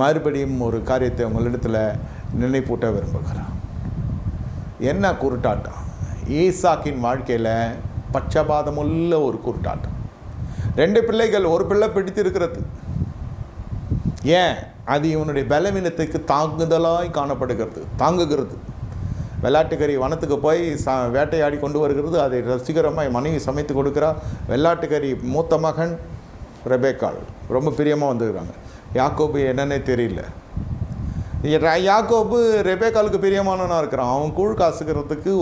மறுபடியும் ஒரு காரியத்தை உங்களிடத்தில் நினைப்பூட்ட விரும்புகிறேன். என்ன குருட்டாட்டம்? ஈசாக்கின் வாழ்க்கையில் பட்சபாதமுள்ள ஒரு குருட்டாட்டம். 2 பிள்ளைகள், ஒரு பிள்ளை பிடித்திருக்கிறது. ஏன்? அது இவனுடைய பலவீனத்துக்கு தாங்குதலாய் தாங்குகிறது. வெள்ளாட்டுக்கறி வனத்துக்கு போய் வேட்டையாடி கொண்டு வருகிறது. அதை ரசிகரமாக மனைவி சமைத்து கொடுக்குறா. வெள்ளாட்டுக்கறி மூத்த மகன் ரெபேக்காள் ரொம்ப பிரியமாக வந்துக்கிறாங்க. யாக்கோபு என்னன்னே தெரியல. யாக்கோபு ரெபேக்காளுக்கு பிரியமானவனாக இருக்கிறான். அவன் கூழ் காசுக்கிறதுக்கு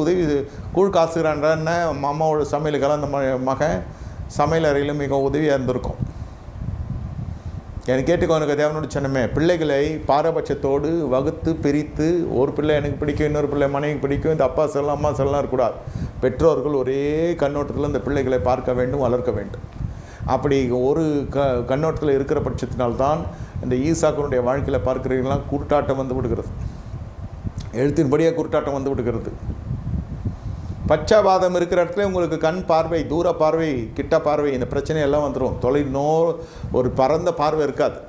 கூழ் காசுகிறான்றன்னு மாமாவோட சமையலுக்கெல்லாம் அந்த மகன் சமையல் அறையில் மிக உதவியாக இருந்திருக்கும். எனக்கு கேட்டுக்கோ, எனக்கு தேவனோட சொன்னமே, பிள்ளைகளை பாரபட்சத்தோடு வகுத்து பிரித்து ஒரு பிள்ளை எனக்கு பிடிக்கும், இன்னொரு பிள்ளை மனைவிக்கு பிடிக்கும், இந்த அப்பா சொல்லலாம் அம்மா சொல்லலாம் இருக்கக்கூடாது. பெற்றோர்கள் ஒரே கண்ணோட்டத்தில் இந்த பிள்ளைகளை பார்க்க வேண்டும், வளர்க்க வேண்டும். அப்படி ஒரு கண்ணோட்டத்தில் இருக்கிற பட்சத்தினால்தான் இந்த ஈசாக்கனுடைய வாழ்க்கையில் பார்க்குறீங்களாம் குருட்டாட்டம் வந்து விடுகிறது. எழுத்தின்படியே குருட்டாட்டம் வந்து விடுகிறது. பட்சபாதம் இருக்கிற இடத்துல உங்களுக்கு கண் பார்வை, தூர பார்வை, கிட்ட பார்வை, இந்த பிரச்சனையெல்லாம் வந்துடும். ஒரு பரந்த பார்வை இருக்காது.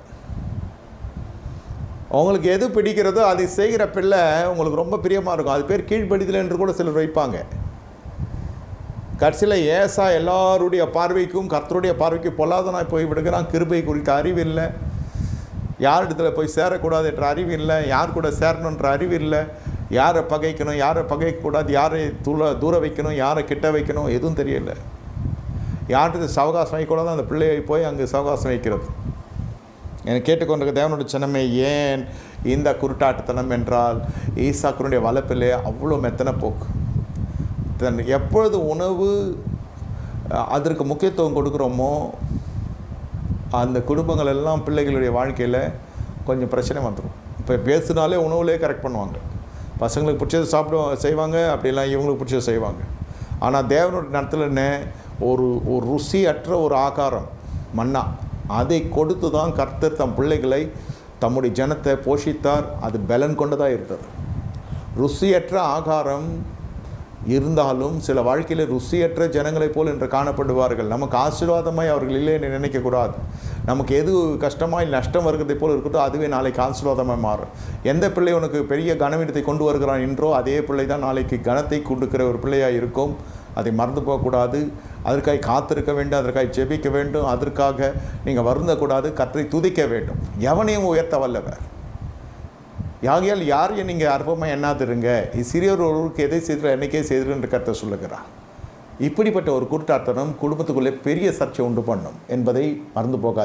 உங்களுக்கு எது பிடிக்கிறதோ அதை செய்கிற பிள்ளை உங்களுக்கு ரொம்ப பிரியமாக இருக்கும். அது பேர் கீழ்ப்படிதல் என்று கூட சிலர் வைப்பாங்க. கடைசியில் ஏசா எல்லாருடைய பார்வைக்கும் கர்த்தருடைய பார்வைக்கும் பொல்லாதனாய் போய் விடுகிறான். கிருபை குறித்த அறிவு இல்லை, யாரிடத்துல போய் சேரக்கூடாது என்ற அறிவு இல்லை, யார் கூட சேரணுன்ற அறிவு இல்லை, யாரை பகைக்கணும் யாரை பகைக்கக்கூடாது, யாரை தூர வைக்கணும் யாரை கிட்ட வைக்கணும் எதுவும் தெரியல. யார்கிட்ட சவகாசம் வைக்கக்கூடாது அந்த பிள்ளையை போய் அங்கே சவகாசம் வைக்கிறது. எனக்கு கேட்டுக்கொண்டிருக்க தேவனுடைய சின்னமே, ஏன் இந்த குருட்டாட்டத்தனம் என்றால் ஈசாக்கனுடைய வளர்ப்பிலே அவ்வளோ மெத்தனை போக்கு. எப்பொழுது உணவு அதற்கு முக்கியத்துவம் கொடுக்குறோமோ அந்த குடும்பங்கள் எல்லாம் பிள்ளைகளுடைய வாழ்க்கையில் கொஞ்சம் பிரச்சனை வந்துடும். இப்போ பேசுனாலே உணவுலேயே கரெக்ட் பண்ணுவாங்க. பசங்களுக்கு பிடிச்சது செய்வாங்க, அப்படிலாம் இவங்களுக்கு பிடிச்சது செய்வாங்க. ஆனால் தேவனுடைய நடத்தில் என்ன, ஒரு ருசியற்ற ஒரு ஆகாரம் மன்னா, அதை கொடுத்து தான் கர்த்தர் தம் பிள்ளைகளை தம்முடைய ஜனத்தை போஷித்தார். அது பலன் கொண்டதாக இருந்தது. ருசியற்ற ஆகாரம் இருந்தாலும் சில வாழ்க்கையில் ருசியற்ற ஜனங்களைப் போல் என்று காணப்படுவார்கள். நமக்கு ஆசீர்வாதமாய் அவர்கள் இல்லை என்று நினைக்கக்கூடாது. நமக்கு எது கஷ்டமாய் நஷ்டம் வருகிறதை போல் இருக்கட்டும், அதுவே நாளைக்கு ஆசீர்வாதமாக மாறும். எந்த பிள்ளை உனக்கு பெரிய கனவீனத்தை கொண்டு வருகிறான் என்றோ அதே பிள்ளை தான் நாளைக்கு கனத்தை கொடுக்கிற ஒரு பிள்ளையாக இருக்கும். அதை மறந்து போகக்கூடாது. அதற்காக காத்திருக்க வேண்டும், அதற்காக ஜெபிக்க வேண்டும், அதற்காக நீங்கள் வருந்தக்கூடாது, கர்த்தரை துதிக்க வேண்டும். எவனையும் உயர்த்த வல்லவர். யாகையால் யாரையும் நீங்கள் அற்பமாக எண்ணாதிருங்க. சிறியோர் ஒருவருக்கு எதை செய்திரு என்னைக்கே செய்திரு என்று கர்த்தர் சொல்லுகிறார். இப்படிப்பட்ட ஒரு குருட்டாட்டனம் குடும்பத்துக்குள்ளே பெரிய சர்ச்சை உண்டு பண்ணும் என்பதை மறந்து போகாது.